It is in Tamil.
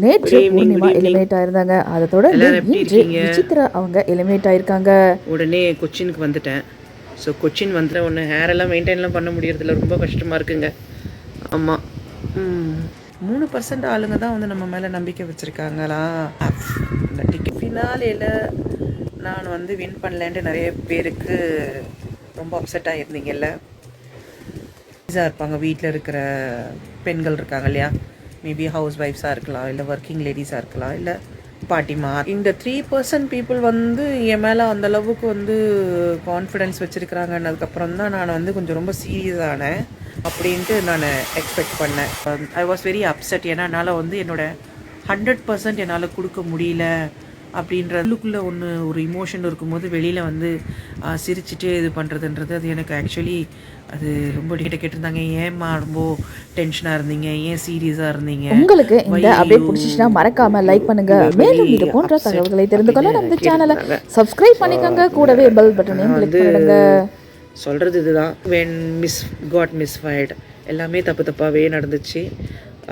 நேற்று பூர்ணிமா எலிமினேட் ஆயிருந்தாங்க. அதை தொடர்ந்து இன்று விசித்ரா அவங்க எலிமினேட் ஆயிருக்காங்க. உடனே கொச்சினுக்கு வந்துட்டேன். ஸோ கொச்சின் வந்துட்டு ஒன்று ஹேரெல்லாம் மெயின்டைன்லாம் பண்ண முடியறதில்ல, ரொம்ப கஷ்டமாக இருக்குங்க. ஆமாம், 3% ஆளுங்க தான் வந்து நம்ம மேலே நம்பிக்கை வச்சுருக்காங்களா. இந்த டிக்கெட் ஃபினாலேயில் நான் வந்து வின் பண்ணலேன்ட்டு நிறைய பேருக்கு ரொம்ப அப்செட் ஆகிருந்தீங்கல்ல. இருப்பாங்க, வீட்டில் இருக்கிற பெண்கள் இருக்காங்க இல்லையா, மேபி ஹவுஸ் ஒய்ஃப்ஸாக இருக்கலாம், இல்லை ஒர்க்கிங் லேடிஸாக இருக்கலாம், இல்லை பாட்டிமா. இந்த 3% பீப்புள் வந்து என் மேலே அந்தளவுக்கு வந்து கான்ஃபிடென்ஸ் வச்சுருக்கிறாங்கன்னதுக்கப்புறம் தான் நான் வந்து கொஞ்சம் ரொம்ப சீரியஸானேன் அப்படின்ட்டு நான் எக்ஸ்பெக்ட் பண்ணேன். I was very upset. ஏன்னா என்னால் வந்து என்னோடய 100% என்னால் கொடுக்க முடியல அப்படின்ற உள்ளுக்குள்ளே ஒரு இமோஷன் இருக்கும்போது வெளியில் வந்து சிரிச்சுட்டு இது பண்ணுறதுன்றது அது எனக்கு ஆக்சுவலி அது ரொம்ப கேட்டிருந்தாங்க. ஏம்மா ரொம்ப டென்ஷனாக இருந்தீங்க, ஏன் சீரியஸாக இருந்தீங்க. உங்களுக்கு இந்த அப்டேட் பிடிச்சிச்சுன்னா மறக்காம லைக் பண்ணுங்க. மேலும் இது போன்ற தகவல்களை தெரிந்து கொள்ள நம்ம சேனலை சப்ஸ்கிரைப் பண்ணிக்கோங்க. கூடவே பெல் பட்டனையும் கிளிக் பண்ணுங்க. சொல்கிறது இதுதான், வென் மிஸ் காட் மிஸ்ஃபயர்ட் எல்லாமே தப்பாகவே நடந்துச்சு.